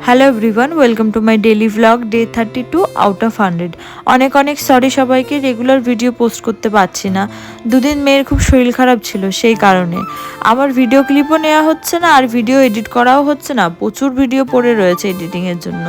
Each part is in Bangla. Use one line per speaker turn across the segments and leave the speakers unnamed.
Hello everyone, welcome to my daily vlog day 32 out of 100। অনেক অনেক সরি সবাইকে, রেগুলার ভিডিও পোস্ট করতে পারছি না। দুদিন মেয়ের খুব শরীর খারাপ ছিল, সেই কারণে আমার ভিডিও ক্লিপও নেওয়া হচ্ছে না আর ভিডিও এডিট করাও হচ্ছে না। প্রচুর ভিডিও পড়ে রয়েছে এডিটিংয়ের জন্য,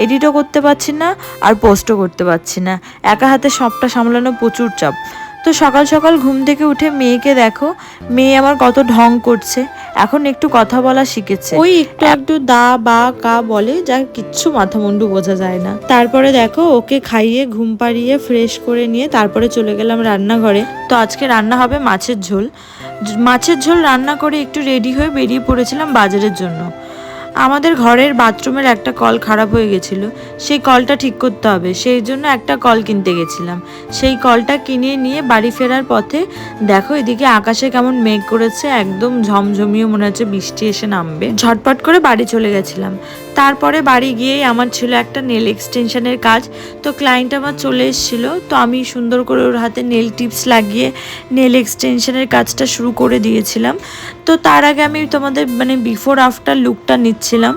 এডিটও করতে পারছি না আর পোস্টও করতে পারছি না। একা হাতে সবটা সামলানো প্রচুর চাপ। তো সকাল সকাল ঘুম থেকে উঠে মেয়েকে দেখো, মেয়ে আমার কত ঢং করছে, এখন একটু কথা বলা শিখেছে। ওই একটু একটু দা বা কা বলে, যা কিচ্ছু মাথা মুন্ডু বোঝা যায় না। তারপরে দেখো ওকে খাইয়ে ঘুম পাড়িয়ে ফ্রেশ করে নিয়ে তারপরে চলে গেলাম রান্নাঘরে। তো আজকে রান্না হবে মাছের ঝোল। মাছের ঝোল রান্না করে একটু রেডি হয়ে বেরিয়ে পড়েছিলাম বাজারের জন্য। আমাদের ঘরের বাথরুমের একটা কল খারাপ হয়ে গেছিলো, সেই কলটা ঠিক করতে হবে, সেই জন্য একটা কল কিনতে গেছিলাম। সেই কলটা কিনে নিয়ে বাড়ি ফেরার পথে দেখো এদিকে আকাশে কেমন মেঘ করেছে, একদম ঝমঝমিয়ে মনে হচ্ছে বৃষ্টি এসে নামবে। ঝটপট করে বাড়ি চলে গেছিলাম। তারপরে বাড়ি গিয়েই আমার ছিল একটা নেল এক্সটেনশনের কাজ। তো ক্লায়েন্ট আমার চলে এসেছিলো, তো আমি সুন্দর করে ওর হাতে নেল টিপস লাগিয়ে নেল এক্সটেনশনের কাজটা শুরু করে দিয়েছিলাম। তো তার আগে আমি তোমাদের বিফোর আফটার লুকটা নিচ্ছিলাম।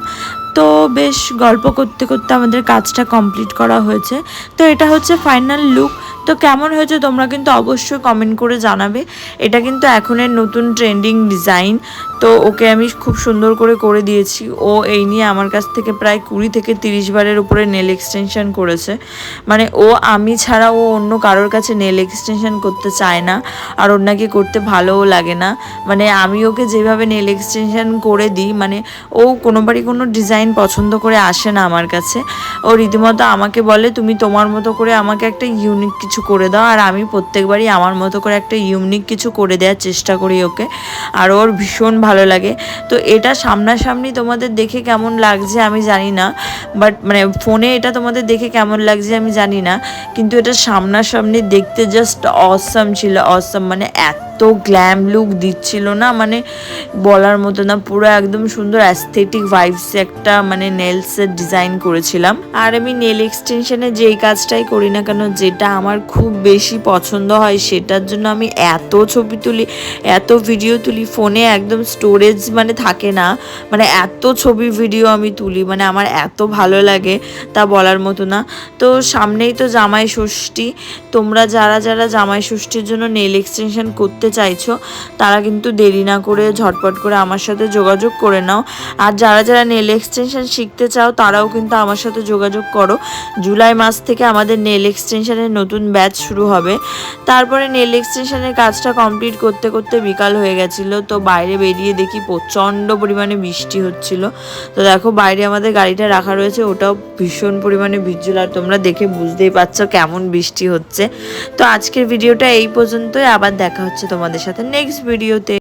তো বেশ গল্প করতে করতে আমাদের কাজটা কমপ্লিট করা হয়েছে। তো এটা হচ্ছে ফাইনাল লুক। তো কেমন হয়েছে তোমরা কিন্তু অবশ্যই কমেন্ট করে জানাবে। এটা কিন্তু এখনের নতুন ট্রেন্ডিং ডিজাইন। তো ওকে আমি খুব সুন্দর করে দিয়েছি। ও এই নিয়ে আমার কাছ থেকে প্রায় 20 থেকে 30 বারের উপরে নেল এক্সটেনশন করেছে। ও আমি ছাড়া ও অন্য কারোর কাছে নেল এক্সটেনশন করতে চায় না, আর ওর নাকি করতে ভালোও লাগে না। আমি ওকে যেভাবে নেল এক্সটেনশন করে দিই, ও কোনোবারই কোনো ডিজাইন পছন্দ করে আসে না আমার কাছে। ও রীতিমতো আমাকে বলে, তুমি তোমার মতো করে আমাকে একটা ইউনিক কিছু করে দাও। আর আমি প্রত্যেকবারই আমার মতো করে একটা ইউনিক কিছু করে দেওয়ার চেষ্টা করি ওকে, আর ওর ভীষণ ভালো লাগে। তো এটা সামনাসামনি তোমাদের দেখে কেমন লাগছে আমি জানি না, বাট ফোনে এটা তোমাদের দেখে কেমন লাগছে আমি জানি না, কিন্তু এটা সামনাসামনি দেখতে জাস্ট অসাম ছিল। অসাম এত গ্ল্যাম লুক দিচ্ছিল না, বলার মতো না। পুরো একদম সুন্দর অ্যাস্থেটিক ভাইবস একটা নেলসের ডিজাইন করেছিলাম। আর আমি নেল এক্সটেনশনে যেই কাজটাই করি না কেন, যেটা আমার খুব বেশি পছন্দ হয়, সেটার জন্য আমি এত ছবি তুলি, এত ভিডিও তুলি। ফোনে একদম স্টোরেজ থাকে না, এত ছবি ভিডিও আমি তুলি, আমার এত ভালো লাগে তা বলার মতো না। তো সামনেই তো জামাই ষষ্ঠী। তোমরা যারা যারা জামাই ষষ্ঠীর জন্য নেল এক্সটেনশন করতে চাইছো, তারা কিন্তু দেরি না করে ঝটপট করে আমার সাথে যোগাযোগ করে নাও। আর যারা যারা নেল এক্সটেনশন শিখতে চাও, তারাও কিন্তু আমার সাথে যোগাযোগ করো। জুলাই মাস থেকে আমাদের নেল এক্সটেনশনের নতুন ব্যাচ শুরু হবে। তারপরে নেল এক্সটেনশনের কাজটা কমপ্লিট করতে করতে বিকাল হয়ে গেছিলো। তো বাইরে বেরিয়ে দেখি প্রচণ্ড পরিমাণে বৃষ্টি হচ্ছিল। তো দেখো বাইরে আমাদের গাড়িটা রাখা রয়েছে, ওটাও ভীষণ পরিমাণে ভিজল। আর তোমরা দেখে বুঝতেই পারছো কেমন বৃষ্টি হচ্ছে। তো আজকের ভিডিওটা এই পর্যন্তই, আবার দেখা হচ্ছে তোমাদের সাথে নেক্সট ভিডিওতে।